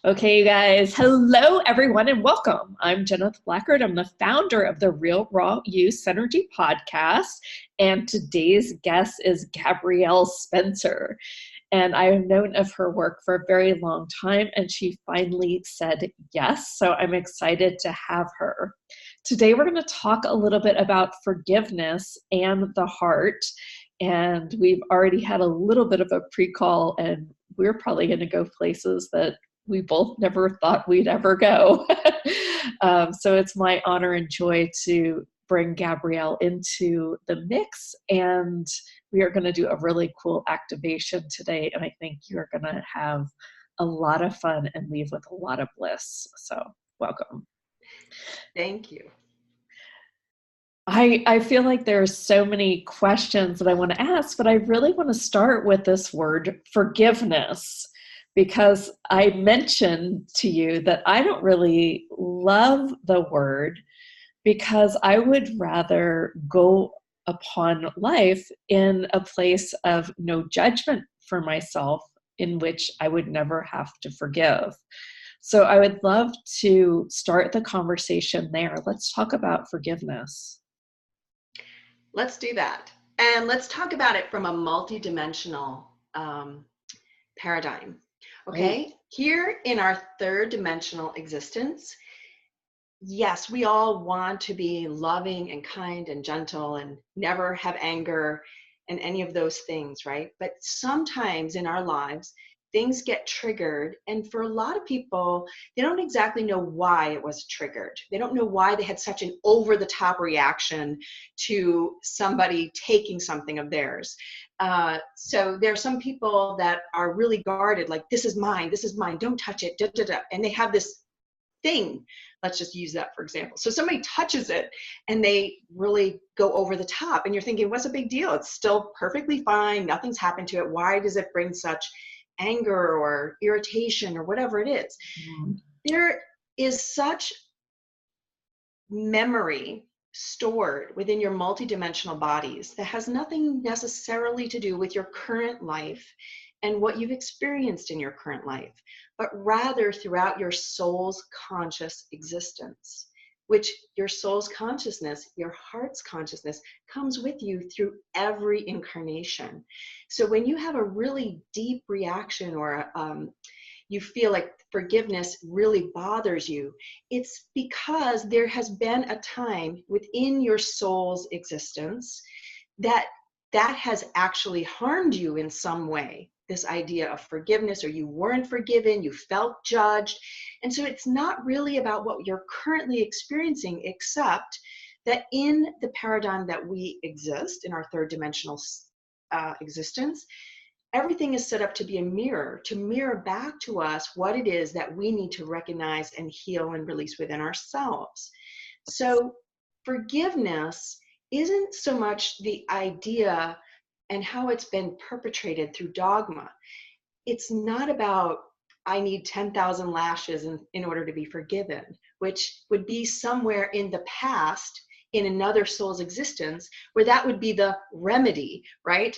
Okay, you guys. Hello, everyone, and welcome. I'm Jeneth Blackard. I'm the founder of the Real Raw You Synergy podcast, and today's guest is Gabrielle Spencer. And I have known of her work for a very long time, and she finally said yes. So I'm excited to have her. Today, we're going to talk a little bit about forgiveness and the heart. And we've already had a little bit of a pre-call, and we're probably going to go places that we both never thought we'd ever go. So it's my honor and joy to bring Gabrielle into the mix, and we are going to do a really cool activation today, and I think you're going to have a lot of fun and leave with a lot of bliss. So welcome. Thank you. I feel like there's so many questions that I want to ask, but I really want to start with this word forgiveness, because I mentioned to you that I don't really love the word, because I would rather go upon life in a place of no judgment for myself, in which I would never have to forgive. So I would love to start the conversation there. Let's talk about forgiveness. Let's do that. And let's talk about it from a multidimensional paradigm. Okay. Right. Here in our third dimensional existence, yes, we all want to be loving and kind and gentle and never have anger and any of those things, right? But sometimes in our lives, things get triggered. And for a lot of people, they don't exactly know why it was triggered. They don't know why they had such an over-the-top reaction to somebody taking something of theirs. So there are some people that are really guarded, like, this is mine, don't touch it, da, da, da. And they have this thing. Let's just use that for example. So somebody touches it and they really go over the top, and you're thinking, what's a big deal? It's still perfectly fine. Nothing's happened to it. Why does it bring such anger or irritation or whatever it is? Mm-hmm. There is such memory stored within your multidimensional bodies that has nothing necessarily to do with your current life and what you've experienced in your current life, but rather throughout your soul's conscious existence, which your soul's consciousness, your heart's consciousness, comes with you through every incarnation. So when you have a really deep reaction, or you feel like forgiveness really bothers you, it's because there has been a time within your soul's existence that has actually harmed you in some way. This idea of forgiveness, or you weren't forgiven, you felt judged. And so it's not really about what you're currently experiencing, except that in the paradigm that we exist, in our third dimensional existence, everything is set up to be a mirror, to mirror back to us what it is that we need to recognize and heal and release within ourselves. So forgiveness isn't so much the idea and how it's been perpetrated through dogma. It's not about, I need 10,000 lashes in order to be forgiven, which would be somewhere in the past, in another soul's existence, where that would be the remedy, right?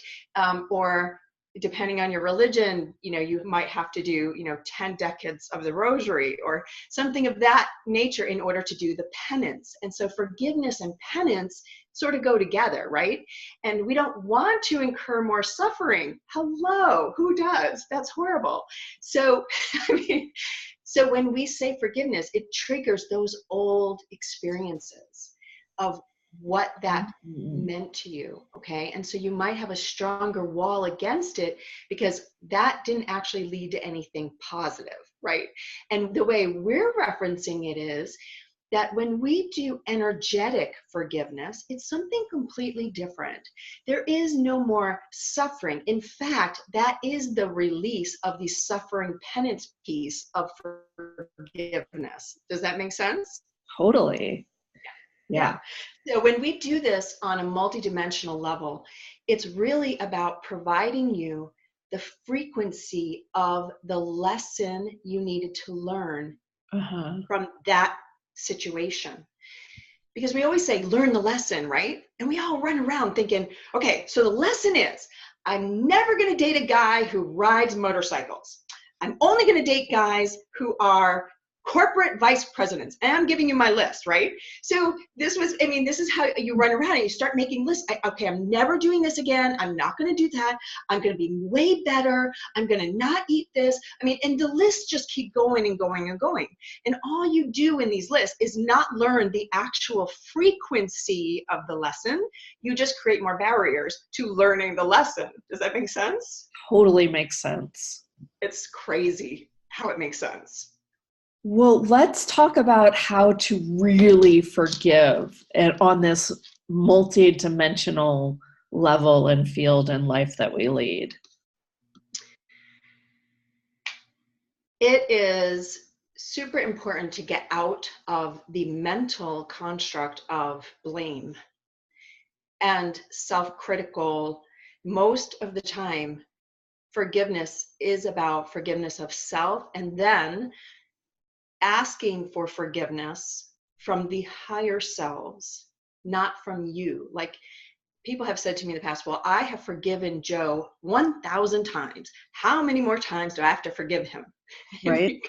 Or depending on your religion, you might have to do, 10 decades of the rosary or something of that nature in order to do the penance. And so forgiveness and penance sort of go together, right? And we don't want to incur more suffering. Hello, who does? That's horrible. So, so when we say forgiveness, it triggers those old experiences of what that meant to you, okay? And so you might have a stronger wall against it because that didn't actually lead to anything positive, right? And the way we're referencing it is that when we do energetic forgiveness, it's something completely different. There is no more suffering. In fact, that is the release of the suffering penance piece of forgiveness. Does that make sense? Totally. Yeah. So when we do this on a multidimensional level, it's really about providing you the frequency of the lesson you needed to learn from that situation. Because we always say, learn the lesson, right? And we all run around thinking, okay, so the lesson is, I'm never going to date a guy who rides motorcycles. I'm only going to date guys who are corporate vice presidents. And I'm giving you my list, right? So this was, I mean, this is how you run around and you start making lists. Okay, I'm never doing this again. I'm not going to do that. I'm going to be way better. I'm going to not eat this. I mean, and the lists just keep going and going and going. And all you do in these lists is not learn the actual frequency of the lesson. You just create more barriers to learning the lesson. Does that make sense? Totally makes sense. It's crazy how it makes sense. Well, let's talk about how to really forgive and on this multi-dimensional level and field in life that we lead. It is super important to get out of the mental construct of blame and self-critical. Most of the time, forgiveness is about forgiveness of self, and then asking for forgiveness from the higher selves, not from you. Like, people have said to me in the past, well, I have forgiven Joe 1,000 times. How many more times do I have to forgive him? Right.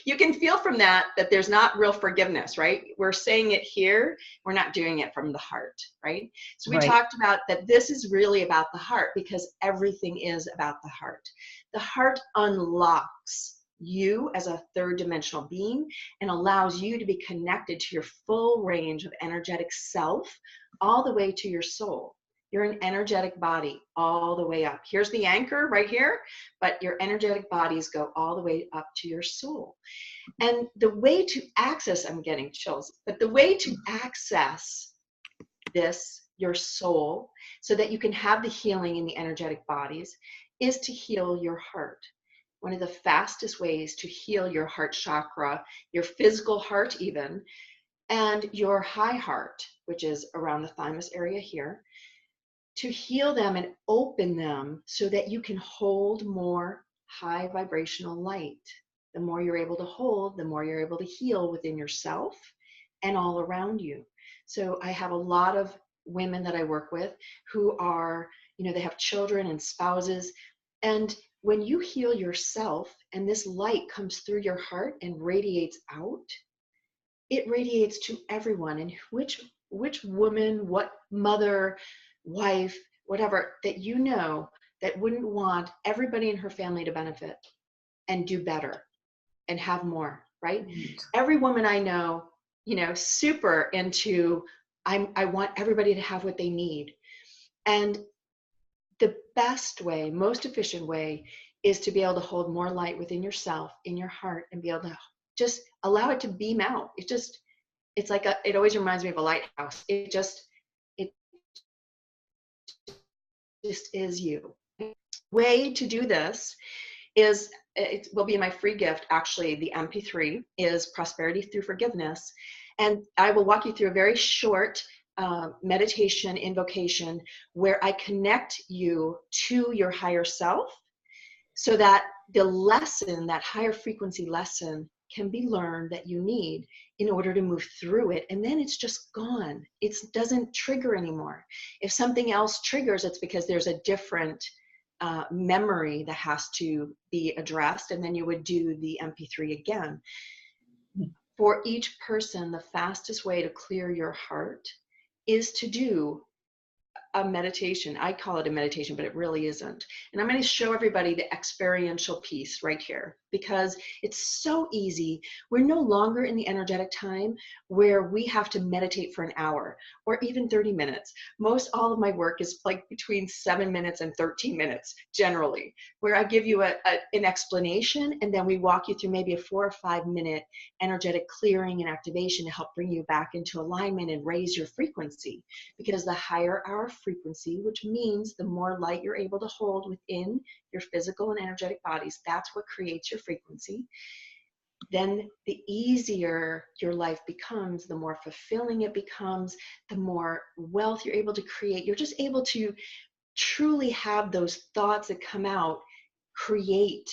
You can feel from that there's not real forgiveness, right? We're saying it here, we're not doing it from the heart, right? So we talked about that this is really about the heart, because everything is about the heart. The heart unlocks you as a third dimensional being and allows you to be connected to your full range of energetic self, all the way to your soul. You're an energetic body all the way up. Here's the anchor right here, but your energetic bodies go all the way up to your soul. And the way to access, I'm getting chills, but the way to access this, your soul, so that you can have the healing in the energetic bodies, is to heal your heart. One of the fastest ways to heal your heart chakra, your physical heart even, and your high heart, which is around the thymus area here, to heal them and open them so that you can hold more high vibrational light. The more you're able to hold, the more you're able to heal within yourself and all around you. So I have a lot of women that I work with who are, they have children and spouses. And when you heal yourself and this light comes through your heart and radiates out, it radiates to everyone. And which woman, what mother, wife, whatever, that that wouldn't want everybody in her family to benefit and do better and have more, right? Every woman I know, super into, I want everybody to have what they need. And the best way, most efficient way, is to be able to hold more light within yourself, in your heart, and be able to just allow it to beam out. It's like it always reminds me of a lighthouse. It just is you. Way to do this is, it will be in my free gift, actually. The MP3 is Prosperity Through Forgiveness. And I will walk you through a very short meditation invocation where I connect you to your higher self, so that the lesson, that higher frequency lesson, can be learned that you need in order to move through it. And then it's just gone. It doesn't trigger anymore. If something else triggers, it's because there's a different memory that has to be addressed, and then you would do the MP3 again. For each person, the fastest way to clear your heart is to do a meditation. I call it a meditation, but it really isn't. And I'm going to show everybody the experiential piece right here, because it's so easy. We're no longer in the energetic time where we have to meditate for an hour or even 30 minutes. All of my work is like between 7 minutes and 13 minutes generally, where I give you an explanation, and then we walk you through maybe a 4 or 5 minute energetic clearing and activation to help bring you back into alignment and raise your frequency. Because the higher our frequency, which means the more light you're able to hold within your physical and energetic bodies, that's what creates your frequency, then the easier your life becomes, the more fulfilling it becomes, the more wealth you're able to create. You're just able to truly have those thoughts that come out, create.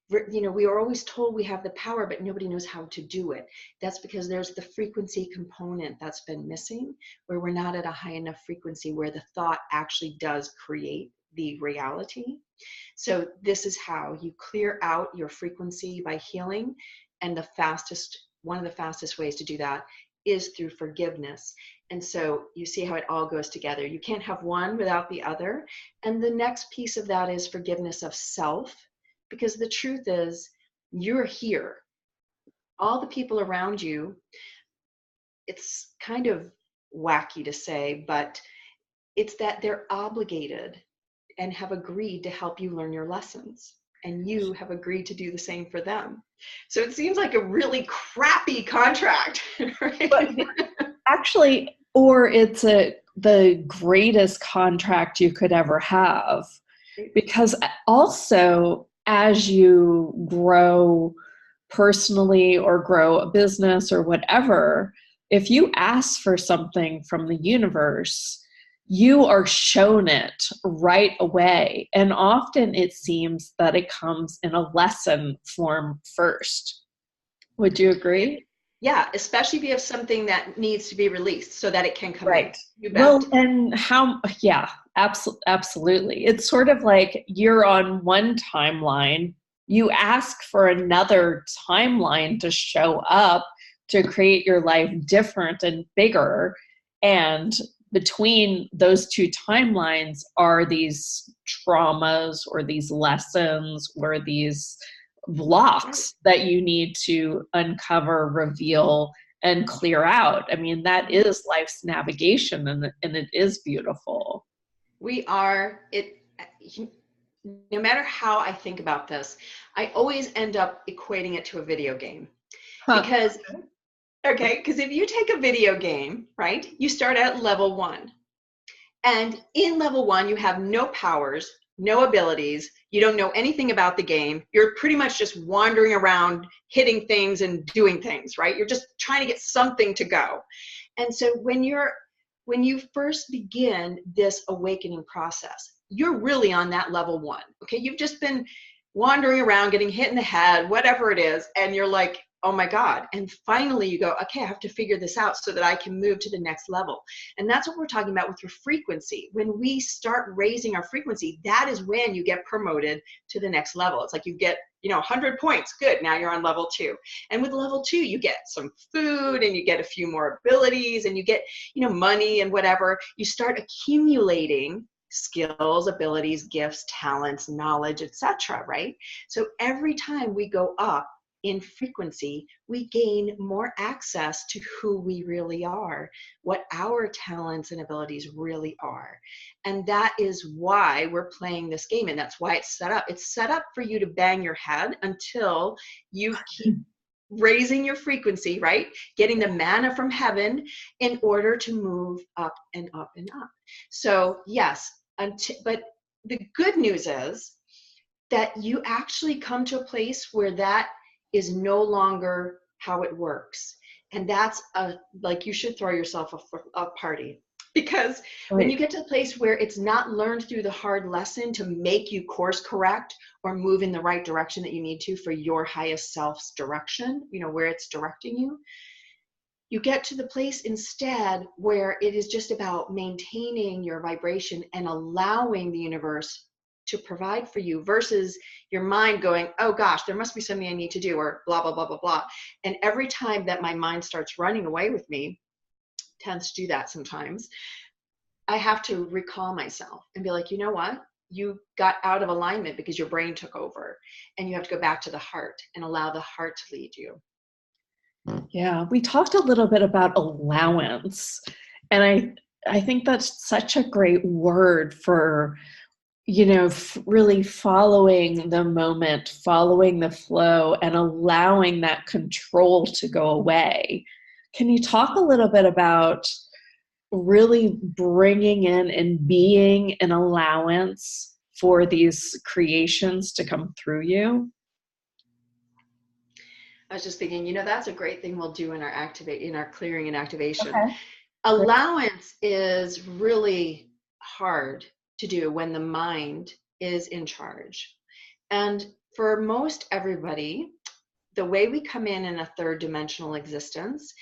We are always told we have the power, but nobody knows how to do it. That's because there's the frequency component that's been missing, where we're not at a high enough frequency where the thought actually does create the reality. So this is how you clear out your frequency by healing. And one of the fastest ways to do that is through forgiveness. And so you see how it all goes together. You can't have one without the other. And the next piece of that is forgiveness of self, because the truth is, you're here. All the people around you, it's kind of wacky to say, but it's that they're obligated and have agreed to help you learn your lessons. And you have agreed to do the same for them. So it seems like a really crappy contract, right? But actually, or it's the greatest contract you could ever have. Because also, as you grow personally or grow a business or whatever, if you ask for something from the universe, you are shown it right away. And often it seems that it comes in a lesson form first. Would you agree? Yeah, especially if you have something that needs to be released so that it can come Right. in. Well, and yeah, absolutely. It's sort of like you're on one timeline, you ask for another timeline to show up to create your life different and bigger. And between those two timelines are these traumas or these lessons or these blocks that you need to uncover, reveal, and clear out. I mean, that is life's navigation, and it is beautiful. We are, no matter how I think about this, I always end up equating it to a video game. Because if you take a video game, right, you start at level 1. And in level 1, you have no powers, no abilities. You don't know anything about the game. You're pretty much just wandering around, hitting things and doing things, right? You're just trying to get something to go. And so when you first begin this awakening process, you're really on that level 1. Okay, you've just been wandering around, getting hit in the head, whatever it is, and you're like, oh my God. And finally you go, okay, I have to figure this out so that I can move to the next level. And that's what we're talking about with your frequency. When we start raising our frequency, that is when you get promoted to the next level. It's like you get, 100 points. Good. Now you're on level 2. And with level 2, you get some food and you get a few more abilities and you get, money and whatever. You start accumulating skills, abilities, gifts, talents, knowledge, etc. Right? So every time we go up in frequency, we gain more access to who we really are, what our talents and abilities really are. And that is why we're playing this game. And that's why it's set up. It's set up for you to bang your head until you keep raising your frequency, right? Getting the manna from heaven in order to move up and up and up. So yes, but the good news is that you actually come to a place where that is no longer how it works. And that's you should throw yourself a party, because when you get to a place where it's not learned through the hard lesson to make you course correct or move in the right direction that you need to for your highest self's direction, where it's directing you, you get to the place instead where it is just about maintaining your vibration and allowing the universe to provide for you, versus your mind going, oh gosh, there must be something I need to do, or blah, blah, blah, blah, blah. And every time that my mind starts running away with me, tends to do that sometimes, I have to recall myself and be like, you know what? You got out of alignment because your brain took over, and you have to go back to the heart and allow the heart to lead you. Yeah, we talked a little bit about allowance, and I think that's such a great word for really following the moment, following the flow, and allowing that control to go away. Can you talk a little bit about really bringing in and being an allowance for these creations to come through you? I was just thinking, that's a great thing we'll do in our clearing and activation. Okay. Allowance is really hard to do when the mind is in charge. And for most everybody, the way we come in a third dimensional existence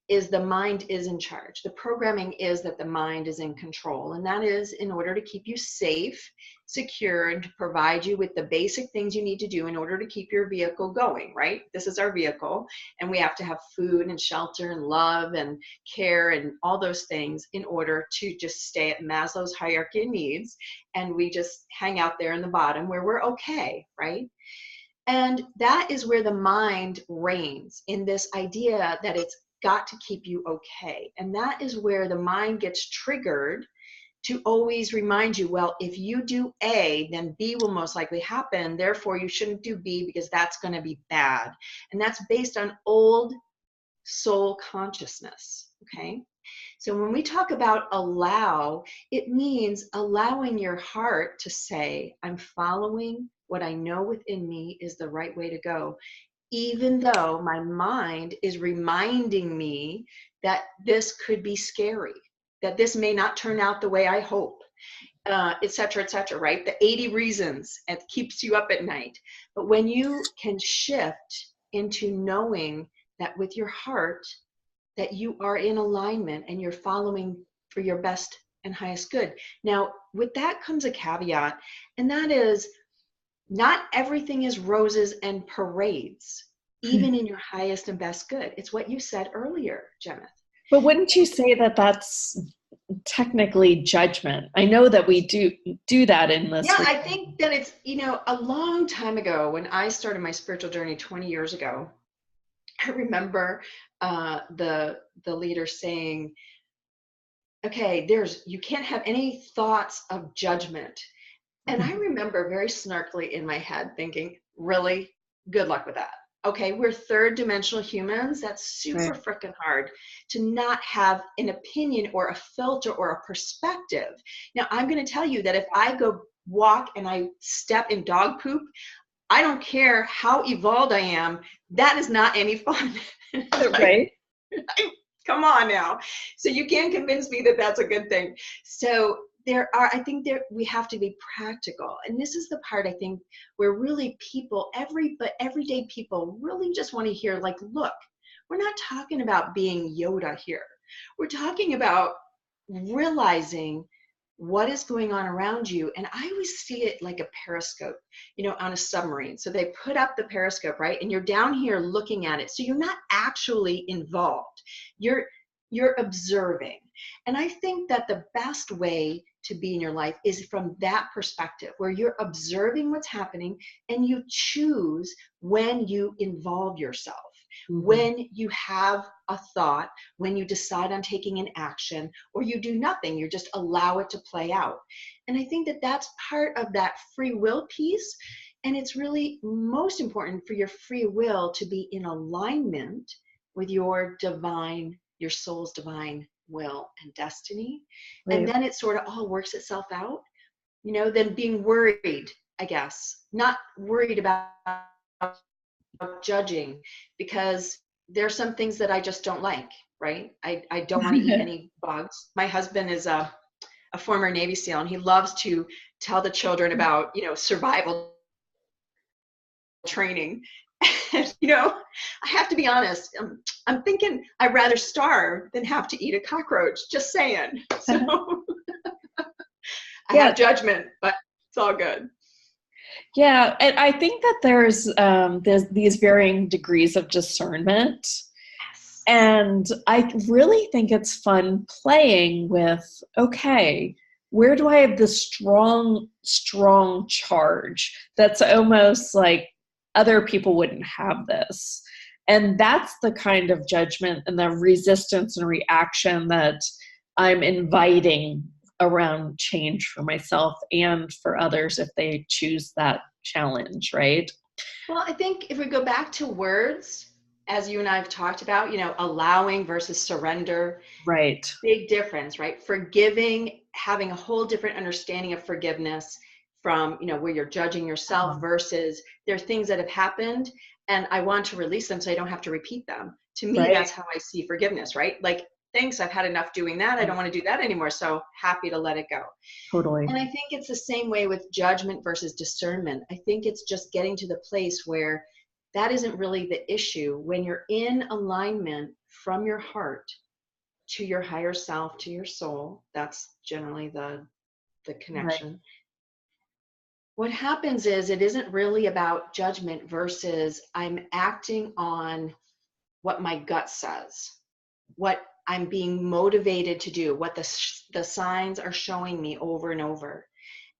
is the mind is in charge. The programming is that the mind is in control, and that is in order to keep you safe, secure, and to provide you with the basic things you need to do in order to keep your vehicle going, right? This is our vehicle, and we have to have food and shelter and love and care and all those things in order to just stay at Maslow's hierarchy of needs, and we just hang out there in the bottom where we're okay, right? And that is where the mind reigns, in this idea that it's got to keep you okay. And that is where the mind gets triggered to always remind you, well, if you do A, then B will most likely happen. Therefore, you shouldn't do B because that's going to be bad. And that's based on old soul consciousness. Okay. So when we talk about allow, it means allowing your heart to say, I'm following what I know within me is the right way to go, even though my mind is reminding me that this could be scary, that this may not turn out the way I hope, et cetera, right? The 80 reasons, it keeps you up at night. But when you can shift into knowing that with your heart, that you are in alignment and you're following for your best and highest good. Now, with that comes a caveat, and that is, not everything is roses and parades, even in your highest and best good. It's what you said earlier, Jeneth. But wouldn't you say that that's technically judgment? I know that we do that in this. Yeah, I think that it's, a long time ago when I started my spiritual journey 20 years ago, I remember the leader saying, okay, you can't have any thoughts of judgment. And I remember very snarkily in my head thinking, really? Good luck with that. Okay, we're third dimensional humans. That's super freaking hard to not have an opinion or a filter or a perspective. Now, I'm going to tell you that if I go walk and I step in dog poop, I don't care how evolved I am, that is not any fun. Right? Come on now. So you can't convince me that that's a good thing. So I think we have to be practical. And this is the part, I think, where really people, everyday people really just want to hear, like, look, we're not talking about being Yoda here. We're talking about realizing what is going on around you. And I always see it like a periscope, on a submarine. So they put up the periscope, right? And you're down here looking at it. So you're not actually involved. You're observing. And I think that the best way to be in your life is from that perspective, where you're observing what's happening and you choose when you involve yourself. Mm-hmm. When you have a thought, when you decide on taking an action, or you do nothing, you just allow it to play out. And I think that that's part of that free will piece. And it's really most important for your free will to be in alignment with your soul's divine will and destiny. Right. And then it sort of all works itself out, than being worried, I guess, not worried about judging, because there's some things that I just don't like, right? I don't want to eat any bugs. My husband is a former Navy SEAL, and he loves to tell the children about, survival training. And, I have to be honest, I'm thinking I'd rather starve than have to eat a cockroach, just saying. So I have judgment, but it's all good. Yeah, and I think that there's these varying degrees of discernment. Yes. And I really think it's fun playing with, okay, where do I have this strong charge that's almost like other people wouldn't have this? And that's the kind of judgment and the resistance and reaction that I'm inviting around change for myself and for others if they choose that challenge, right? Well, I think if we go back to words, as you and I have talked about, allowing versus surrender. Right. Big difference, right? Forgiving, having a whole different understanding of forgiveness from, where you're judging yourself versus there are things that have happened and I want to release them so I don't have to repeat them. To me, That's how I see forgiveness, right? Like, thanks, I've had enough doing that. I don't want to do that anymore. So happy to let it go. Totally. And I think it's the same way with judgment versus discernment. I think it's just getting to the place where that isn't really the issue. When you're in alignment from your heart to your higher self, to your soul, that's generally the Right. connection. What happens is it isn't really about judgment versus I'm acting on what my gut says, what I'm being motivated to do, what the signs are showing me over and over.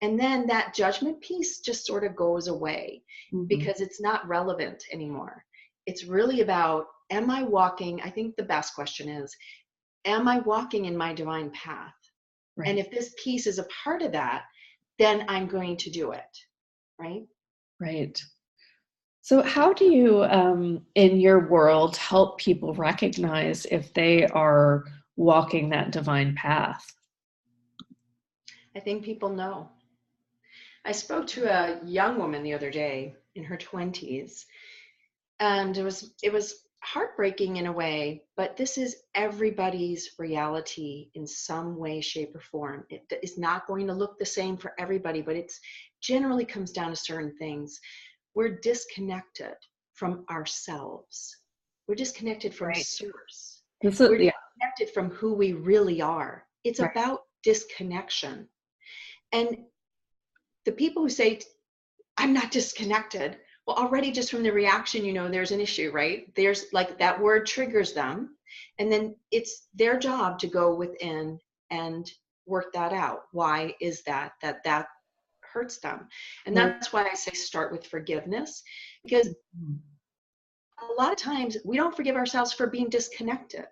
And then that judgment piece just sort of goes away because it's not relevant anymore. It's really about, am I walking? I think the best question is, am I walking in my divine path? Right. And if this piece is a part of that, then I'm going to do it. Right? Right. So how do you, in your world, help people recognize if they are walking that divine path? I think people know. I spoke to a young woman the other day in her 20s, and it was heartbreaking in a way, but this is everybody's reality in some way, shape, or form. It is not going to look the same for everybody, but it's generally comes down to certain things. We're disconnected from ourselves. We're disconnected from Right. source. This is, We're yeah. disconnected from who we really are. It's Right. about disconnection. And the people who say, I'm not disconnected, well, already just from the reaction, there's an issue, right? There's like that word triggers them. And then it's their job to go within and work that out. Why is that hurts them? And Right. that's why I say start with forgiveness, because a lot of times we don't forgive ourselves for being disconnected.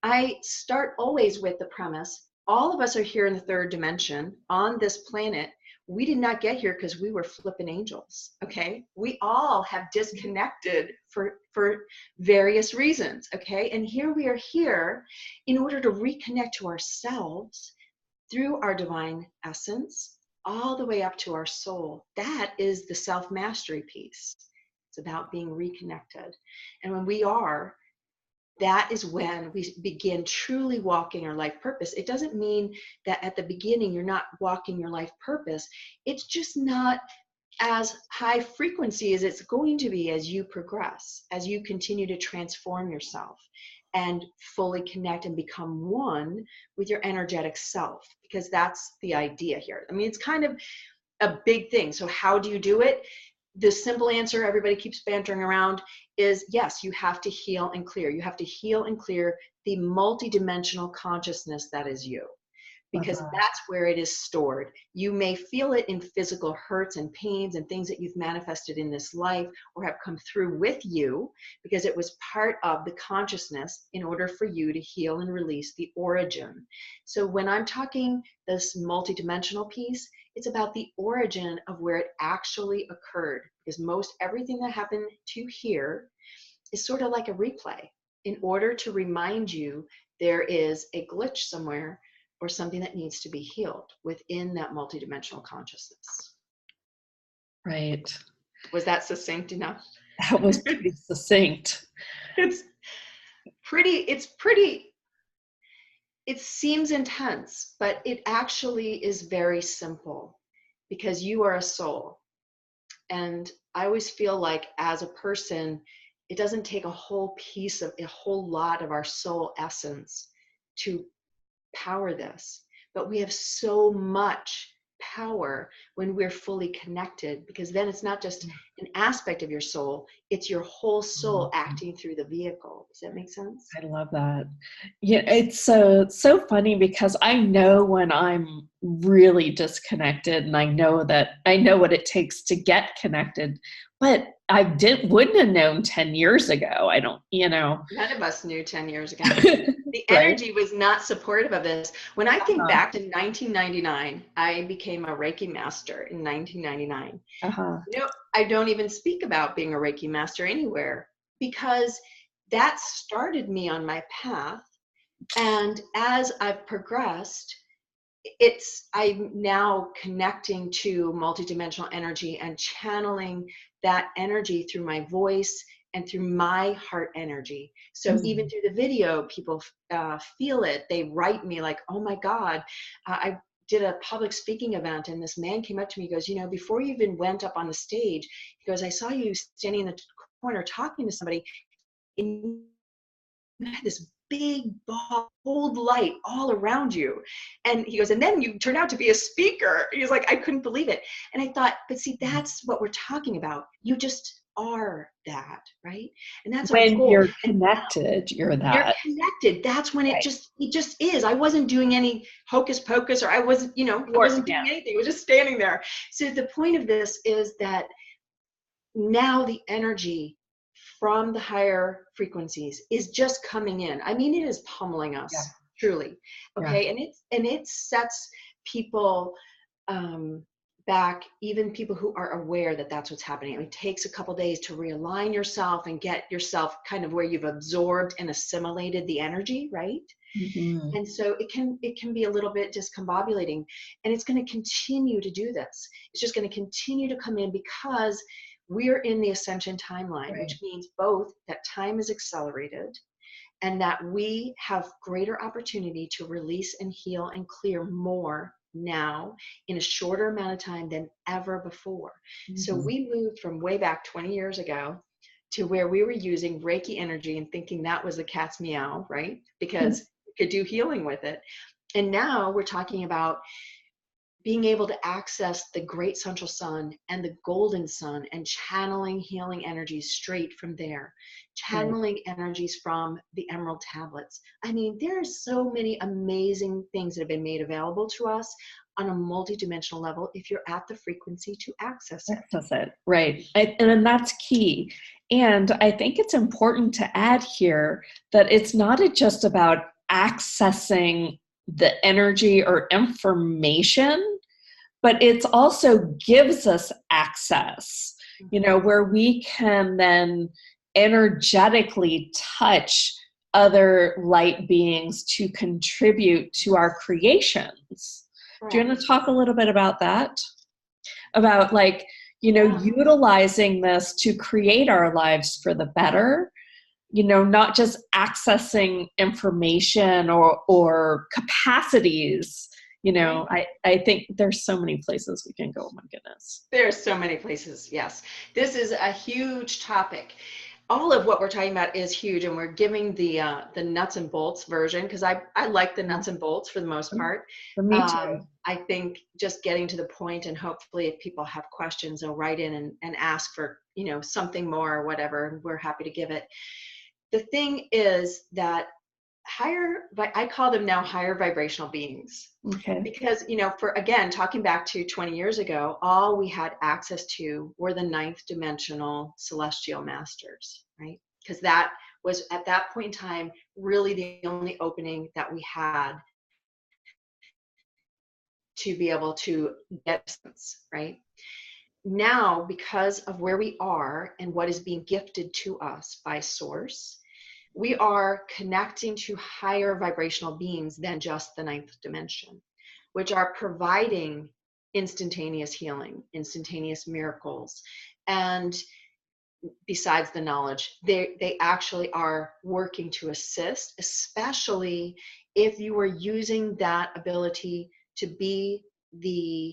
I start always with the premise, all of us are here in the third dimension on this planet. We did not get here because we were flipping angels, okay? We all have disconnected for various reasons, okay? And here we are here in order to reconnect to ourselves through our divine essence, all the way up to our soul. That is the self-mastery piece. It's about being reconnected. And when we are, that is when we begin truly walking our life purpose. It doesn't mean that at the beginning you're not walking your life purpose. It's just not as high frequency as it's going to be as you progress, as you continue to transform yourself and fully connect and become one with your energetic self, because that's the idea here. I mean, it's kind of a big thing. So how do you do it? The simple answer everybody keeps bantering around is yes, you have to heal and clear. You have to heal and clear the multidimensional consciousness that is you, because that's where it is stored. You may feel it in physical hurts and pains and things that you've manifested in this life or have come through with you because it was part of the consciousness in order for you to heal and release the origin. So when I'm talking this multidimensional piece, it's about the origin of where it actually occurred, because most everything that happened to you here is sort of like a replay in order to remind you there is a glitch somewhere or something that needs to be healed within that multidimensional consciousness. Right. Was that succinct enough? That was pretty succinct. It's pretty, it seems intense, but it actually is very simple because you are a soul. And I always feel like as a person, it doesn't take a whole lot of our soul essence to power this, but we have so much power when we're fully connected, because then it's not just an aspect of your soul, it's your whole soul acting through the vehicle. Does that make sense? I love that. Yeah, it's so funny because I know when I'm really disconnected, and I know what it takes to get connected, but I wouldn't have known 10 years ago. I don't, None of us knew 10 years ago. The Right. energy was not supportive of this. When I think back to 1999, I became a Reiki Master in 1999. I don't even speak about being a Reiki Master anywhere because that started me on my path. And as I've progressed, I'm now connecting to multidimensional energy and channeling that energy through my voice and through my heart energy. So even through the video, people feel it. They write me like, oh my God, I did a public speaking event and this man came up to me, he goes, before you even went up on the stage, he goes, I saw you standing in the corner talking to somebody, and you had this big ball, cold light all around you. And he goes, and then you turned out to be a speaker. He was like, I couldn't believe it. And I thought, but see, that's what we're talking about. You just are that, right? And that's our When goal. you're connected, you're that. You're connected. That's when it just is. I wasn't doing any hocus pocus, or I wasn't, I wasn't doing anything. I was just standing there. So the point of this is that now the energy from the higher frequencies is just coming in. I mean, it is pummeling us, truly. Okay. And it sets people back, even people who are aware that that's what's happening. It takes a couple days to realign yourself and get yourself kind of where you've absorbed and assimilated the energy, right? Mm-hmm. And so it can be a little bit discombobulating, and it's going to continue to do this. It's just going to continue to come in because we're in the ascension timeline, which means both that time is accelerated and that we have greater opportunity to release and heal and clear more now in a shorter amount of time than ever before. Mm-hmm. So we moved from way back 20 years ago to where we were using Reiki energy and thinking that was the cat's meow, right? Because we could do healing with it. And now we're talking about being able to access the great central sun and the golden sun and channeling healing energies straight from there, channeling energies from the emerald tablets. I mean, there are so many amazing things that have been made available to us on a multidimensional level if you're at the frequency to access it. Access it, right. And that's key. And I think it's important to add here that it's not just about accessing the energy or information, but it also gives us access, where we can then energetically touch other light beings to contribute to our creations. Right. Do you want to talk a little bit about that? About utilizing this to create our lives for the better, not just accessing information or capacities. I think there's so many places we can go. Oh my goodness. There's so many places. Yes. This is a huge topic. All of what we're talking about is huge, and we're giving the nuts and bolts version because I like the nuts and bolts for the most part. For me too. I think just getting to the point, and hopefully if people have questions, they'll write in and ask for, something more or whatever, and we're happy to give it. The thing is that I call them now higher vibrational beings. Okay. Because, talking back to 20 years ago, all we had access to were the 9th dimensional celestial masters, right? Because that was at that point in time really the only opening that we had to be able to get sense, right? Now, because of where we are and what is being gifted to us by Source, we are connecting to higher vibrational beings than just the 9th dimension, which are providing instantaneous healing, instantaneous miracles. And besides the knowledge, they actually are working to assist, especially if you are using that ability to be the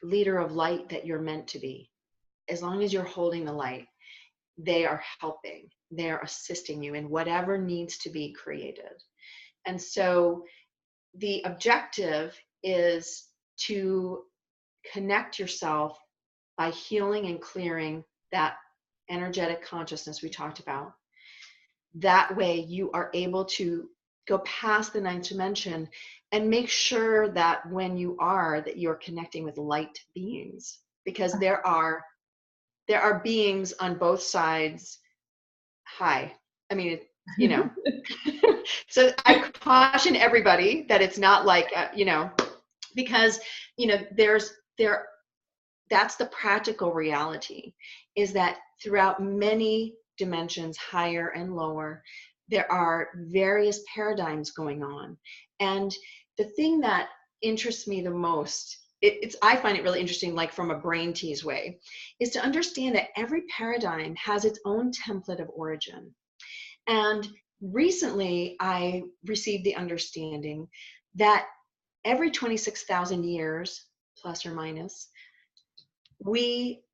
leader of light that you're meant to be. As long as you're holding the light, they are helping. They're assisting you in whatever needs to be created. And so the objective is to connect yourself by healing and clearing that energetic consciousness we talked about. That way you are able to go past the 9th dimension and make sure that when that you're connecting with light beings, because there are beings on both sides. Hi. I mean, so I caution everybody that it's not like, because, that's the practical reality, is that throughout many dimensions, higher and lower, there are various paradigms going on. And the thing that interests me the most, I find it really interesting, like from a brain tease way, is to understand that every paradigm has its own template of origin. And recently I received the understanding that every 26,000 years, plus or minus,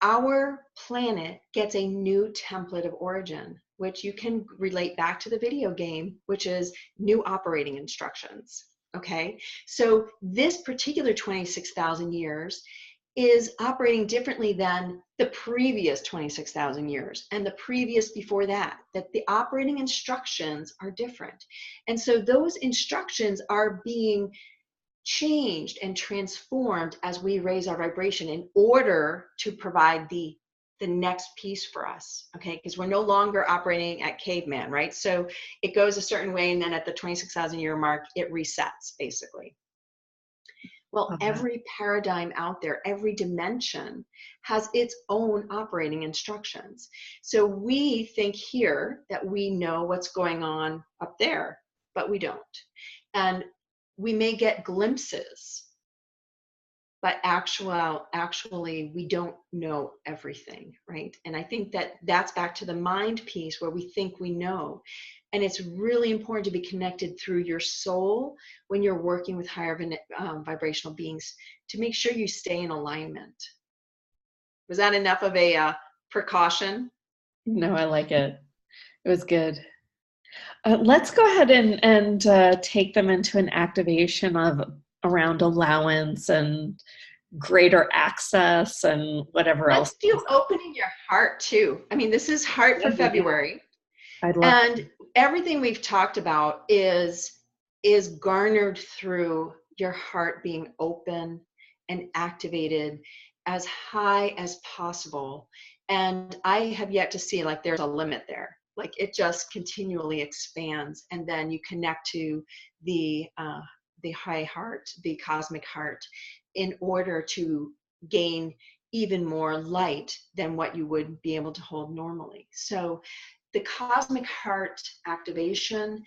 our planet gets a new template of origin, which you can relate back to the video game, which is new operating instructions. Okay, so this particular 26,000 years is operating differently than the previous 26,000 years and the previous before that, that the operating instructions are different. And so those instructions are being changed and transformed as we raise our vibration in order to provide the next piece for us. Okay, because we're no longer operating at caveman, right? So it goes a certain way, and then at the 26,000 year mark it resets basically. Well, every paradigm out there, every dimension has its own operating instructions. So we think here that we know what's going on up there, but we don't. And we may get glimpses, but actually we don't know everything, right? And I think that that's back to the mind piece where we think we know. And it's really important to be connected through your soul when you're working with higher vibrational beings to make sure you stay in alignment. Was that enough of a precaution? No, I like it. It was good. Let's go ahead and take them into an activation of around allowance and greater access and whatever else. Let's do opening your heart too. I mean, this is heart for February. I'd love And everything we've talked about is garnered through your heart being open and activated as high as possible. And I have yet to see like there's a limit there. Like it just continually expands, and then you connect to the high heart, the cosmic heart, in order to gain even more light than what you would be able to hold normally. So the cosmic heart activation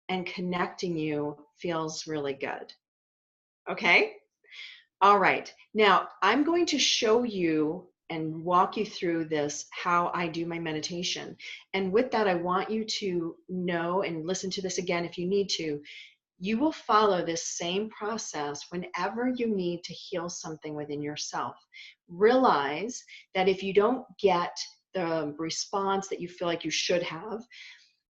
and connecting you feels really good. Okay? All right. Now, I'm going to show you and walk you through this, how I do my meditation. And with that, I want you to know and listen to this again if you need to. You will follow this same process whenever you need to heal something within yourself. Realize that if you don't get the response that you feel like you should have,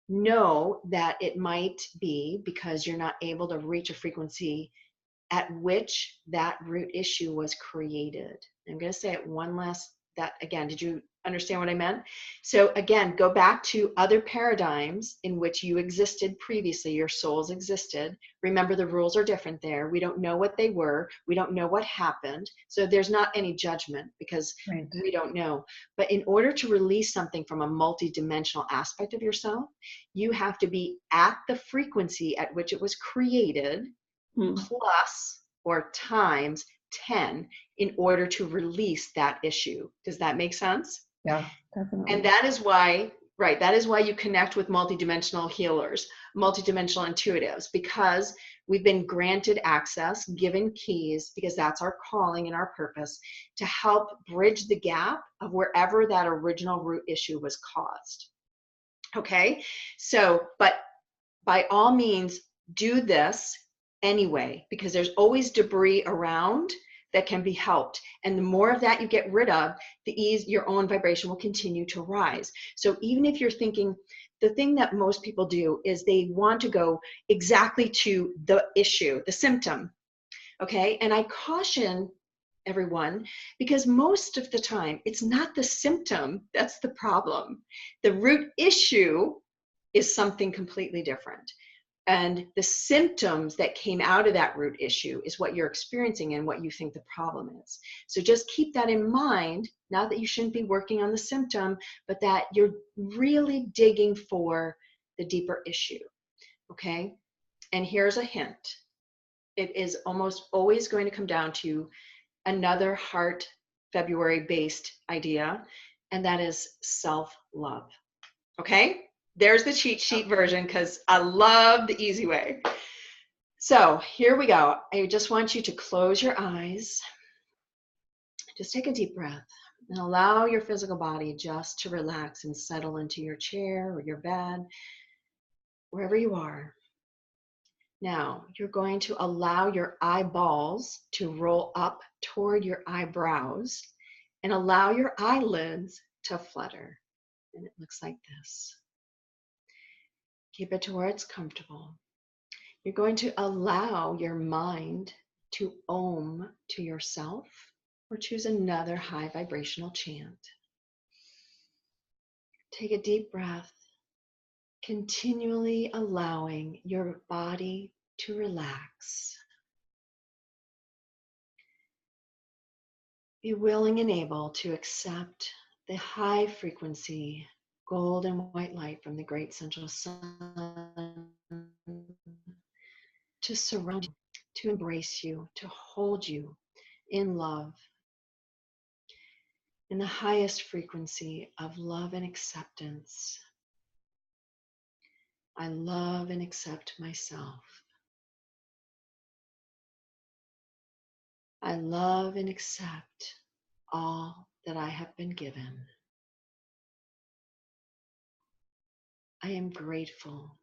know that it might be because you're not able to reach a frequency at which that root issue was created. I'm going to say it one last, that again, did you understand what I meant? So again, go back to other paradigms in which you existed previously, your souls existed. Remember, the rules are different there. We don't know what they were. We don't know what happened. So there's not any judgment because we don't know. But in order to release something from a multidimensional aspect of yourself, you have to be at the frequency at which it was created, plus or times 10 in order to release that issue. Does that make sense? Yeah, definitely. And that is why, right, that is why you connect with multidimensional healers, multidimensional intuitives, because we've been granted access, given keys, because that's our calling and our purpose, to help bridge the gap of wherever that original root issue was caused. Okay, so, but by all means, do this anyway, because there's always debris around that can be helped. And the more of that you get rid of, your own vibration will continue to rise. So even if you're thinking, the thing that most people do is they want to go exactly to the issue, the symptom. Okay, and I caution everyone, because most of the time it's not the symptom that's the problem. The root issue is something completely different. And the symptoms that came out of that root issue is what you're experiencing and what you think the problem is. So just keep that in mind, not that you shouldn't be working on the symptom, but that you're really digging for the deeper issue, okay? And here's a hint. It is almost always going to come down to another Heart February-based idea, and that is self-love, okay? There's the cheat sheet version, because I love the easy way. So here we go. I just want you to close your eyes. Just take a deep breath and allow your physical body just to relax and settle into your chair or your bed, wherever you are. Now, you're going to allow your eyeballs to roll up toward your eyebrows and allow your eyelids to flutter. And it looks like this. Keep it to where it's comfortable. You're going to allow your mind to om to yourself, or choose another high vibrational chant. Take a deep breath, continually allowing your body to relax. Be willing and able to accept the high frequency gold and white light from the great central sun to surround you, to embrace you, to hold you in love, in the highest frequency of love and acceptance. I love and accept myself. I love and accept all that I have been given. I am grateful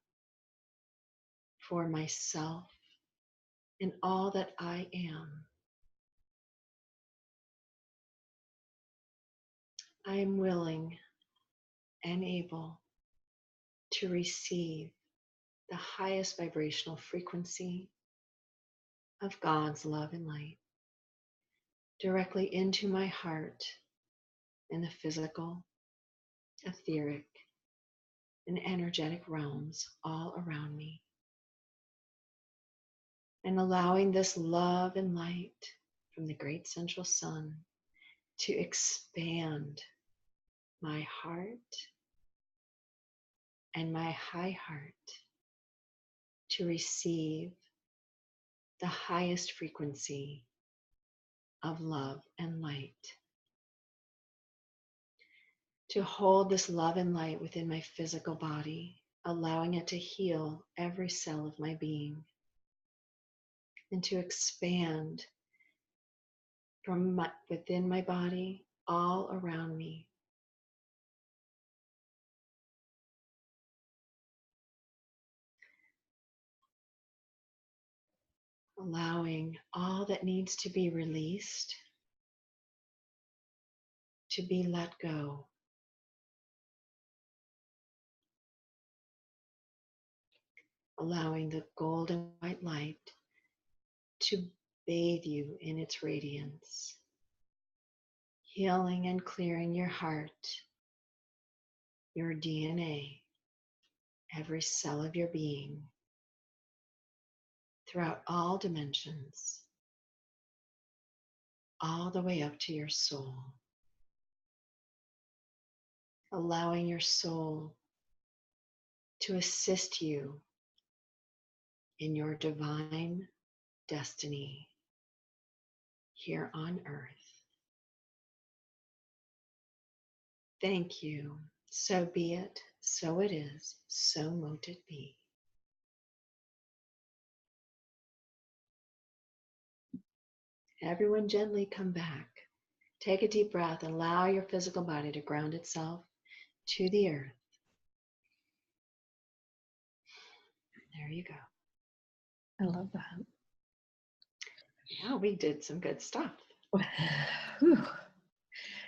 for myself and all that I am. I am willing and able to receive the highest vibrational frequency of God's love and light directly into my heart in the physical, etheric, and energetic realms all around me. And allowing this love and light from the great central sun to expand my heart and my high heart to receive the highest frequency of love and light. To hold this love and light within my physical body, allowing it to heal every cell of my being, and to expand from within my body all around me. Allowing all that needs to be released to be let go. Allowing the golden white light to bathe you in its radiance. Healing and clearing your heart, your DNA, every cell of your being, throughout all dimensions, all the way up to your soul. Allowing your soul to assist you in your divine destiny here on earth. Thank you. So be it, so it is, so mote it be. Everyone gently come back. Take a deep breath and allow your physical body to ground itself to the earth. There you go. I love that. Yeah, we did some good stuff. Whew.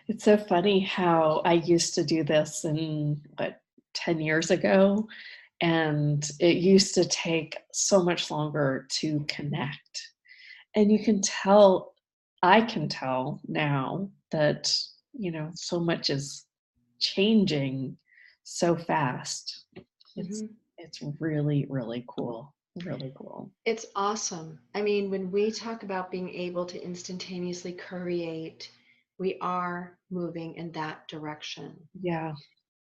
It's so funny how I used to do this 10 years ago, and it used to take so much longer to connect. And you can tell, I can tell now that, so much is changing so fast. It's really, really cool. Really cool. It's awesome. I mean, when we talk about being able to instantaneously create, we are moving in that direction. Yeah.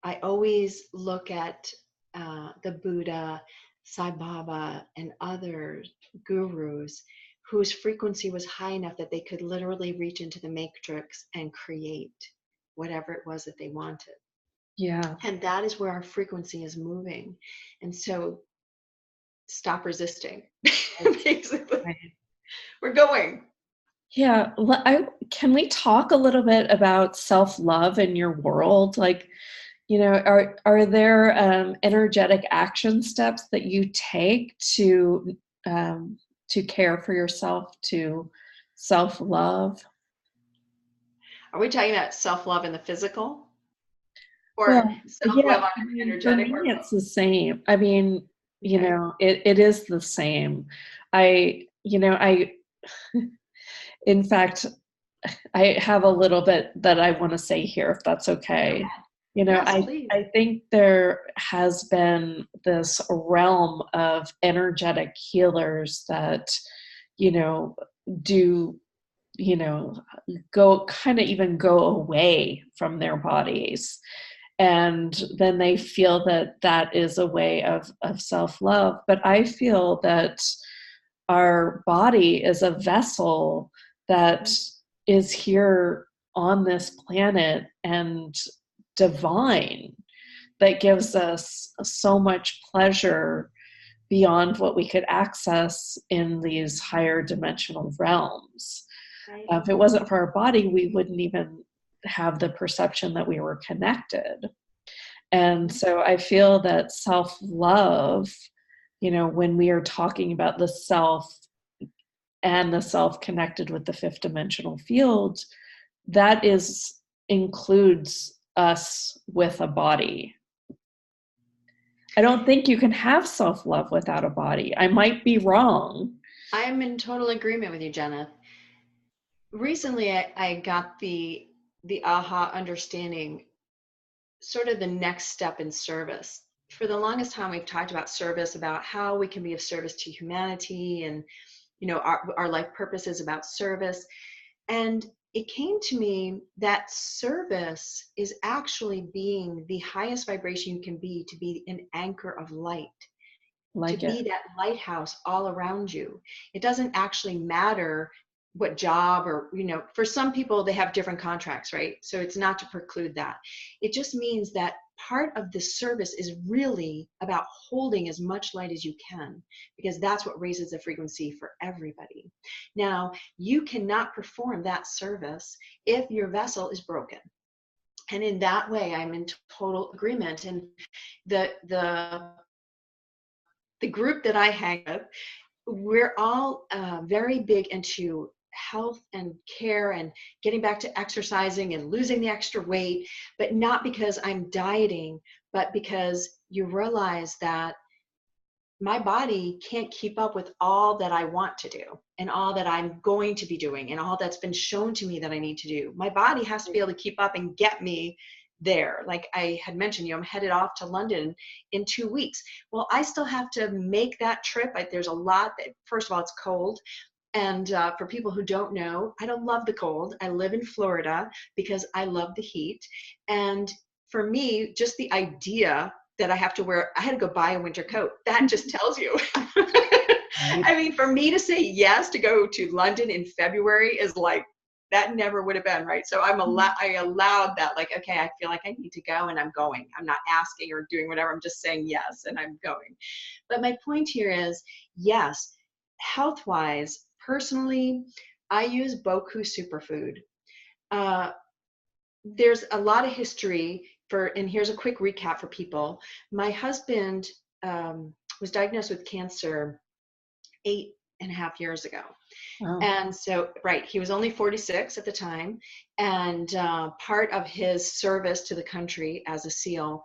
I always look at the Buddha, Sai Baba, and other gurus whose frequency was high enough that they could literally reach into the matrix and create whatever it was that they wanted. Yeah. And that is where our frequency is moving. And so stop resisting, basically. Right. We're going. Yeah. Can we talk a little bit about self-love in your world? Like, are there energetic action steps that you take to care for yourself, to self-love? Are we talking about self-love in the physical or Well, yeah, self-love on I an mean, for energetic me, or it's the same. I mean, both? Okay. it is the same. I in fact, I have a little bit that I want to say here, if that's Go okay. ahead. You know, Yes, I please. I think there has been this realm of energetic healers that, you know, do, you know, go kind of even go away from their bodies. And then they feel that that is a way of self-love. But I feel that our body is a vessel that is here on this planet and divine, that gives us so much pleasure beyond what we could access in these higher dimensional realms. Right. If it wasn't for our body, we wouldn't even have the perception that we were connected. And so I feel that self love, when we are talking about the self and the self connected with the fifth dimensional field, that includes us with a body. I don't think you can have self love without a body. I might be wrong. I am in total agreement with you, Jeneth. Recently, I got the aha understanding, sort of the next step in service. For the longest time, we've talked about service, about how we can be of service to humanity, and our life purpose is about service. And it came to me that service is actually being the highest vibration you can be, to be an anchor of light, to Like it. be that lighthouse all around you. It doesn't actually matter what job, or for some people they have different contracts, right? So it's not to preclude that. It just means that part of the service is really about holding as much light as you can, because that's what raises the frequency for everybody. Now, you cannot perform that service if your vessel is broken. And in that way, I'm in total agreement. And the group that I hang with, we're all very big into health and care and getting back to exercising and losing the extra weight, but not because I'm dieting, but because you realize that my body can't keep up with all that I want to do and all that I'm going to be doing and all that's been shown to me that I need to do. My body has to be able to keep up and get me there. Like I had mentioned, I'm headed off to London in 2 weeks. Well, I still have to make that trip. There's a lot that, first of all, it's cold. And for people who don't know, I don't love the cold. I live in Florida because I love the heat. And for me, just the idea that I have to wear, I had to go buy a winter coat. That just tells you. I mean, for me to say yes to go to London in February is like, that never would have been, right? So I allowed that, like, okay, I feel like I need to go and I'm going. I'm not asking or doing whatever. I'm just saying yes and I'm going. But my point here is, yes, health-wise, personally, I use Boku Superfood. There's a lot of history and here's a quick recap for people. My husband was diagnosed with cancer 8.5 years ago. Wow. And so, right, he was only 46 at the time. And part of his service to the country as a SEAL,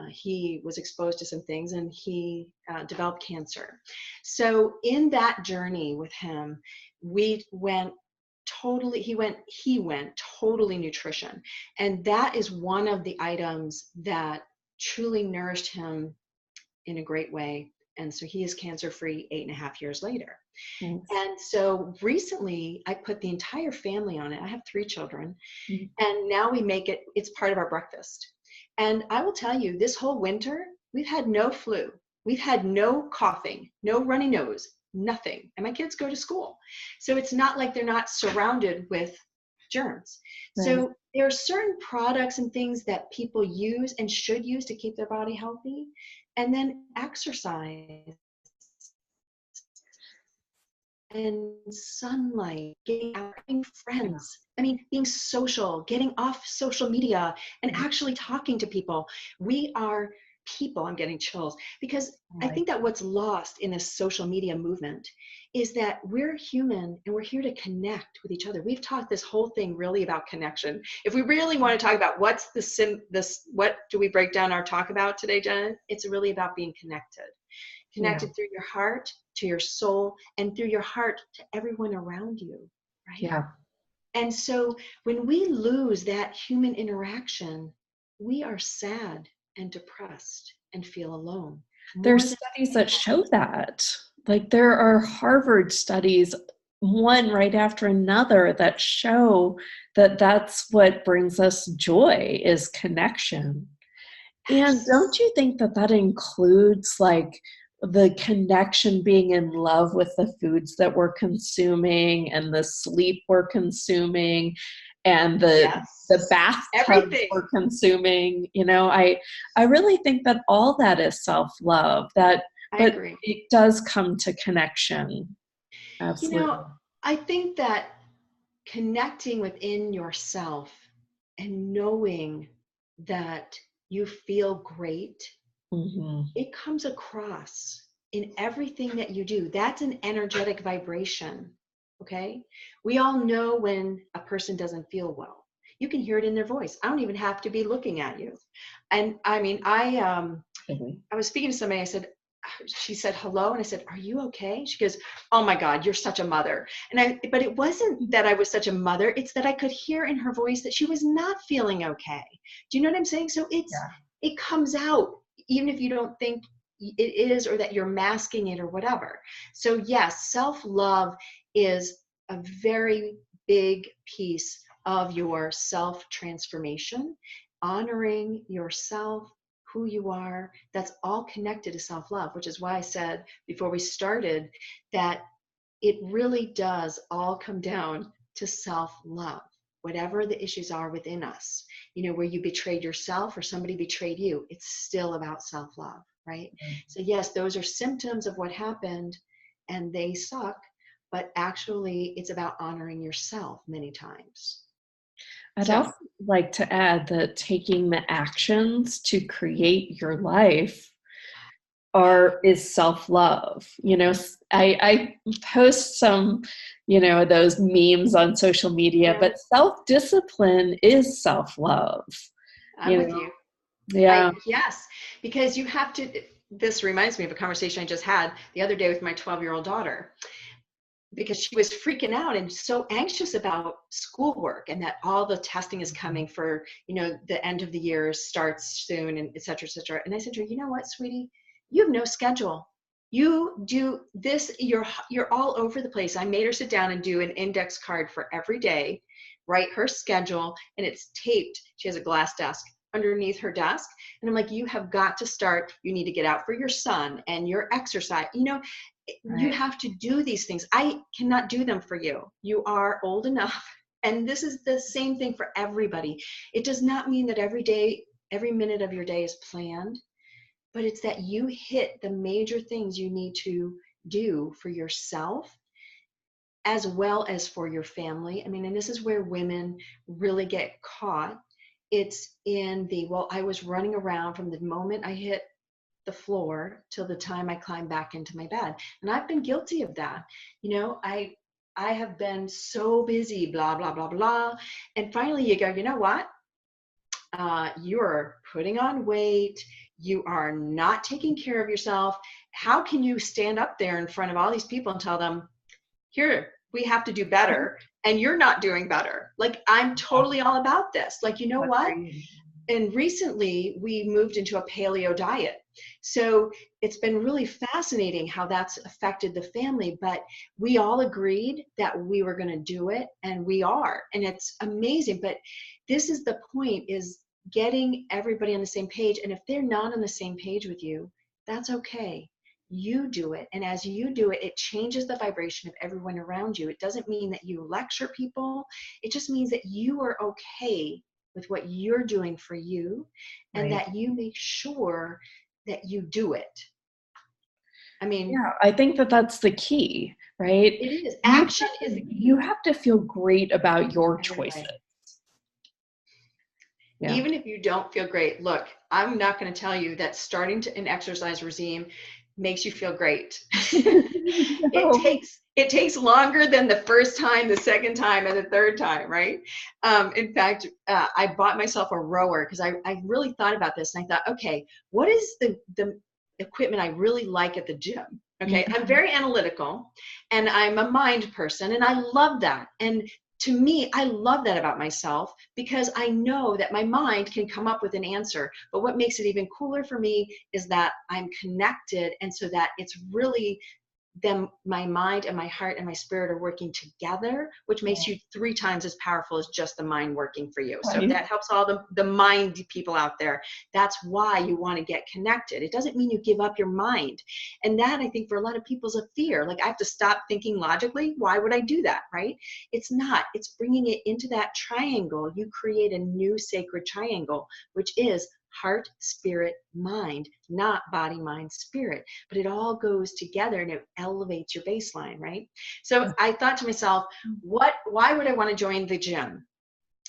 he was exposed to some things and he developed cancer. So in that journey with him, he went totally nutrition. And that is one of the items that truly nourished him in a great way. And so he is cancer-free 8.5 years later. Nice. And so recently I put the entire family on it. I have 3 children. Mm-hmm. And now it's part of our breakfast. And I will tell you, this whole winter, we've had no flu. We've had no coughing, no runny nose, nothing. And my kids go to school. So it's not like they're not surrounded with germs. Right. So there are certain products and things that people use and should use to keep their body healthy. And then exercise and sunlight, getting out, having friends. I mean, being social, getting off social media and actually talking to people. people, I'm getting chills, because I Right. think that what's lost in this social media movement is that we're human and we're here to connect with each other. We've talked this whole thing really about connection. If we really want to talk about what's what do we break down our talk about today, Jen? It's really about being connected. Yeah. Connected through your heart to your soul, and through your heart to everyone around you, right? Yeah. And so when we lose that human interaction, we are sad and depressed and feel alone. More There's than studies that show that. Like there are Harvard studies, one right after another, that show that that's what brings us joy is connection. And absolutely. don't you think that that includes like the connection, being in love with the foods that we're consuming and the sleep we're consuming and the Yes. bathtubs Everything. we're consuming? You know, I really think that all that is self-love, that I but agree. it does come to connection. You Absolutely. know, I think that connecting within yourself and knowing that you feel great, Hmm. it comes across in everything that you do. That's an energetic vibration. Okay. We all know when a person doesn't feel well. You can hear it in their voice. I don't even have to be looking at you. And I mean, I was speaking to somebody. She said hello, and I said, "Are you okay?" She goes, "Oh my God, you're such a mother." But it wasn't that I was such a mother. It's that I could hear in her voice that she was not feeling okay. Do you know what I'm saying? So Yeah. it comes out, even if you don't think it is, or that you're masking it or whatever. So yes, self-love is a very big piece of your self-transformation, honoring yourself, who you are. That's all connected to self-love, which is why I said before we started that it really does all come down to self-love, whatever the issues are within us. You know, where you betrayed yourself or somebody betrayed you, it's still about self-love, right? So yes, those are symptoms of what happened and they suck, but actually it's about honoring yourself many times. I'd So also like to add that taking the actions to create your life is self-love. You know, I post some, you know, those memes on social media, yeah, but self-discipline is self-love. I'm You with know, you. yeah. Yes, because you have to. This reminds me of a conversation I just had the other day with my 12-year-old daughter, because she was freaking out and so anxious about schoolwork and that all the testing is coming for, you know, the end of the year starts soon and et cetera, et cetera. And I said to her, you know what, sweetie, you have no schedule. You do this, you're all over the place. I made her sit down and do an index card for every day, write her schedule, and it's taped. She has a glass desk underneath her desk. And I'm like, you have got to start. You need to get out for your son and your exercise. You know, you Right. have to do these things. I cannot do them for you. You are old enough. And this is the same thing for everybody. It does not mean that every day, every minute of your day is planned, but it's that you hit the major things you need to do for yourself as well as for your family. I mean, and this is where women really get caught. It's in the, well, I was running around from the moment I hit the floor till the time I climb back into my bed. And I've been guilty of that. You know, I have been so busy, blah, blah, blah, blah. And finally you go, you know what? You're putting on weight. You are not taking care of yourself. How can you stand up there in front of all these people and tell them, here, we have to do better, and you're not doing better? Like, I'm totally all about this. Like, you know what? Agreed. And recently we moved into a paleo diet. So it's been really fascinating how that's affected the family, but we all agreed that we were going to do it, and we are, and it's amazing. But this is the point, is getting everybody on the same page. And if they're not on the same page with you, that's okay. You do it. And as you do it, it changes the vibration of everyone around you. It doesn't mean that you lecture people. It just means that you are okay with what you're doing for you, and Right. that you make sure that you do it. I mean, Yeah, I think that that's the key, right? it is. You Action have is to, the you key. have to feel great about your Every choices. day. Yeah. Even if you don't feel great, look, I'm not going to tell you that starting an exercise regime makes you feel great. No. It takes longer than the first time, the second time, and the third time, right? In fact, I bought myself a rower because I really thought about this, and I thought, okay, what is the equipment I really like at the gym? Okay, I'm very analytical, and I'm a mind person, and I love that. And to me, I love that about myself because I know that my mind can come up with an answer. But what makes it even cooler for me is that I'm connected, and so that it's really then my mind and my heart and my spirit are working together, which makes you 3 times as powerful as just the mind working for you. So that helps all the mind people out there. That's why you want to get connected. It doesn't mean you give up your mind. And that, I think, for a lot of people is a fear. Like, I have to stop thinking logically. Why would I do that, right? It's not. It's bringing it into that triangle. You create a new sacred triangle, which is heart, spirit, mind, not body, mind, spirit. But it all goes together and it elevates your baseline, right? So I thought to myself, why would I want to join the gym?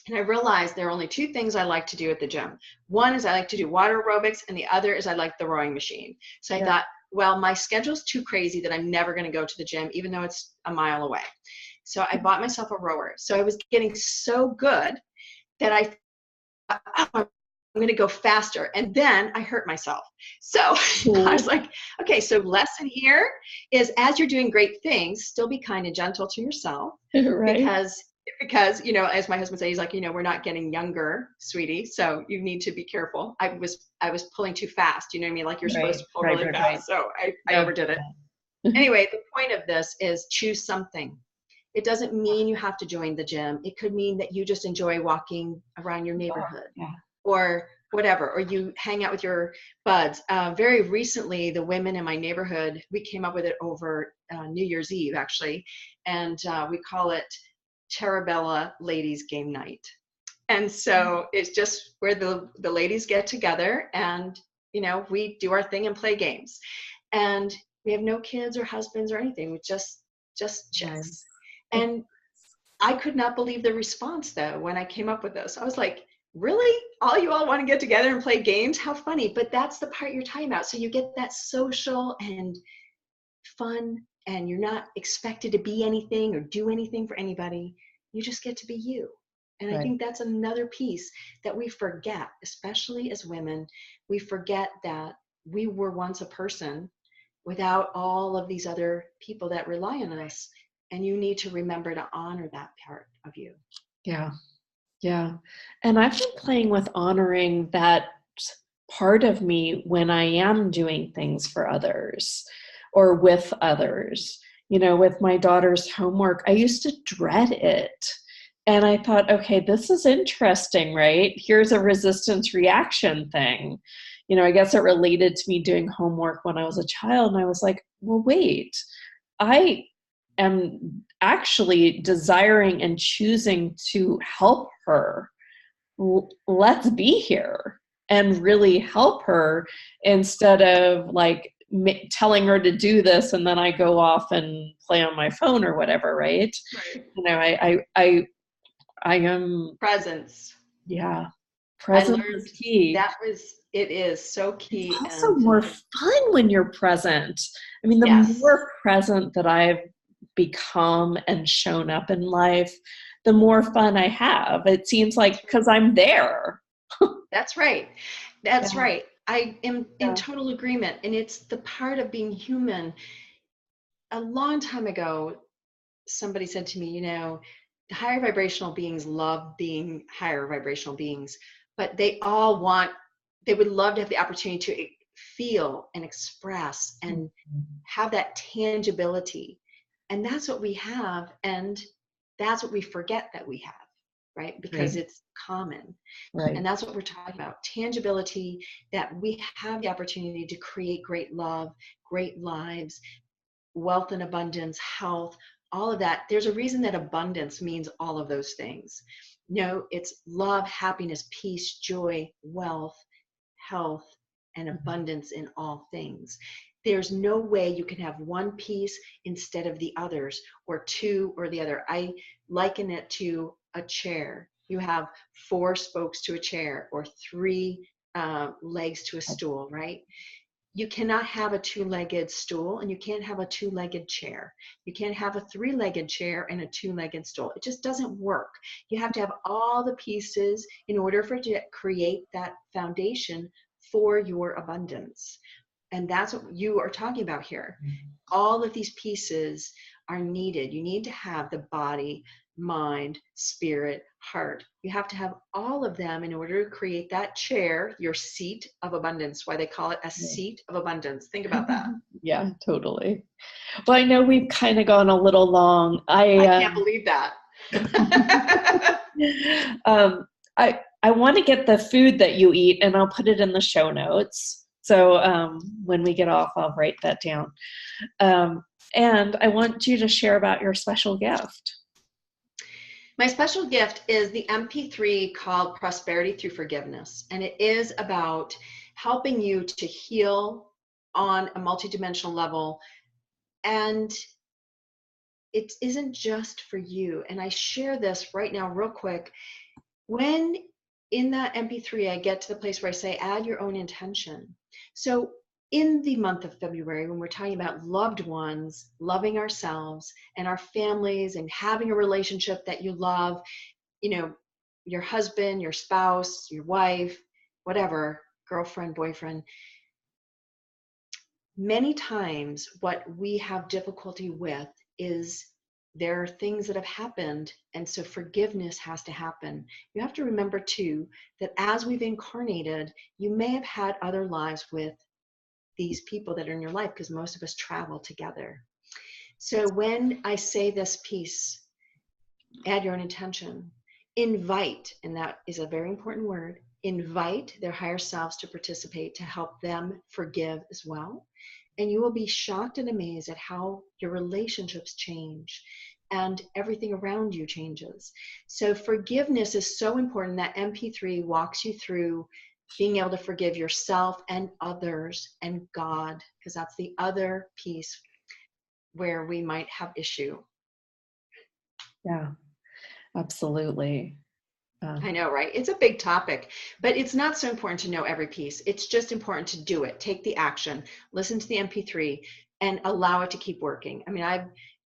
And I realized there are only 2 things I like to do at the gym. One is I like to do water aerobics, and the other is I like the rowing machine. So I thought, well, my schedule's too crazy that I'm never going to go to the gym, even though it's a mile away. So I bought myself a rower. So I was getting so good that I thought, oh, I'm going to go faster. And then I hurt myself. So I was like, okay, so lesson here is, as you're doing great things, still be kind and gentle to yourself. Right. Because, you know, as my husband says, he's like, you know, we're not getting younger, sweetie. So you need to be careful. I was pulling too fast. You know what I mean? Like, you're supposed to pull really fast. So I overdid it. Anyway, the point of this is choose something. It doesn't mean you have to join the gym. It could mean that you just enjoy walking around your neighborhood. Or whatever, or you hang out with your buds. Very recently, the women in my neighborhood, we came up with it over New Year's Eve, actually, and we call it Tarabella Ladies Game Night. And so it's just where the ladies get together and, you know, we do our thing and play games. And we have no kids or husbands or anything. We just chicks. And I could not believe the response, though, when I came up with this. I was like, really? All you all want to get together and play games? How funny. But that's the part you're talking about. So you get that social and fun, and you're not expected to be anything or do anything for anybody. You just get to be you. And I think that's another piece that we forget, especially as women. We forget that we were once a person without all of these other people that rely on us. And you need to remember to honor that part of you. Yeah. Yeah. And I've been playing with honoring that part of me when I am doing things for others or with others. You know, with my daughter's homework, I used to dread it. And I thought, okay, this is interesting, right? Here's a resistance reaction thing. You know, I guess it related to me doing homework when I was a child. And I was like, well, wait, I am actually desiring and choosing to help her. Let's be here and really help her instead of like telling her to do this and then I go off and play on my phone or whatever, right? You know, I am presence. Yeah, presence is key. It is so key. It's also more fun when you're present. I mean, the more present that I've become and shown up in life, the more fun I have. It seems like because I'm there. That's right. That's right. I am in total agreement. And it's the part of being human. A long time ago, somebody said to me, you know, the higher vibrational beings love being higher vibrational beings, but they would love to have the opportunity to feel and express and have that tangibility. And that's what we have. And that's what we forget that we have, right? Because it's common. And that's what we're talking about. Tangibility, that we have the opportunity to create great love, great lives, wealth and abundance, health, all of that. There's a reason that abundance means all of those things. No, it's love, happiness, peace, joy, wealth, health, and abundance in all things. There's no way you can have one piece instead of the others, or two or the other. I liken it to a chair. You have 4 spokes to a chair, or 3 legs to a stool, right? You cannot have a two-legged stool, and you can't have a two-legged chair. You can't have a three-legged chair and a two-legged stool. It just doesn't work. You have to have all the pieces in order for it to create that foundation for your abundance. And that's what you are talking about here. All of these pieces are needed. You need to have the body, mind, spirit, heart. You have to have all of them in order to create that chair, your seat of abundance. Why they call it a seat of abundance. Think about that. Yeah, totally. Well, I know we've kind of gone a little long. I can't believe that. I want to get the food that you eat, and I'll put it in the show notes. So when we get off, I'll write that down. And I want you to share about your special gift. My special gift is the MP3 called Prosperity Through Forgiveness. And it is about helping you to heal on a multidimensional level. And it isn't just for you. And I share this right now real quick. When in that MP3, I get to the place where I say, add your own intention. So in the month of February, when we're talking about loved ones, loving ourselves and our families and having a relationship that you love, you know, your husband, your spouse, your wife, whatever, girlfriend, boyfriend, many times what we have difficulty with is there are things that have happened, and so forgiveness has to happen. You have to remember too that as we've incarnated, you may have had other lives with these people that are in your life, because most of us travel together. So when I say this piece, add your own intention, invite, and that is a very important word, invite their higher selves to participate, to help them forgive as well. And you will be shocked and amazed at how your relationships change and everything around you changes. So forgiveness is so important. That MP3 walks you through being able to forgive yourself and others and God, because that's the other piece where we might have issue. Yeah, absolutely. I know, right? It's a big topic, but it's not so important to know every piece. It's just important to do it. Take the action, listen to the MP3, and allow it to keep working. I mean, I've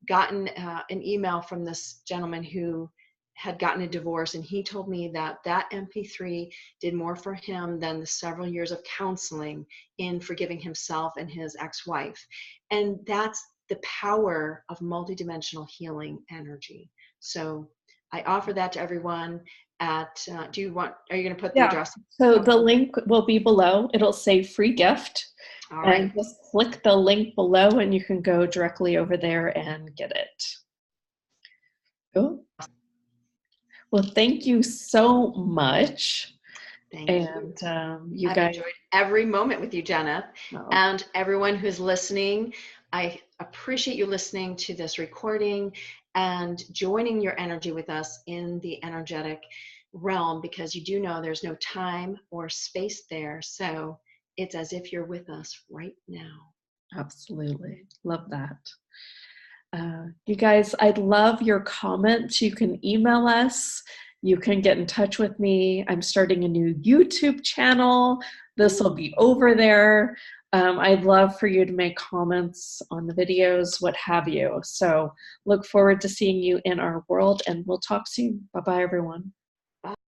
gotten an email from this gentleman who had gotten a divorce, and he told me that that MP3 did more for him than the several years of counseling in forgiving himself and his ex-wife. And that's the power of multidimensional healing energy. So I offer that to everyone. Are you going to put the address? So the link will be below. It'll say free gift. All right. And just click the link below and you can go directly over there and get it. Cool. Well, thank you so much. Thank you. I've enjoyed every moment with you, Jeneth. Oh. And everyone who's listening, I appreciate you listening to this recording and joining your energy with us in the energetic realm, because you do know there's no time or space there. So it's as if you're with us right now. Absolutely. Love that. You guys, I'd love your comments. You can email us. You can get in touch with me. I'm starting a new YouTube channel. This will be over there. I'd love for you to make comments on the videos, what have you. So look forward to seeing you in our world, and we'll talk soon. Bye-bye, everyone.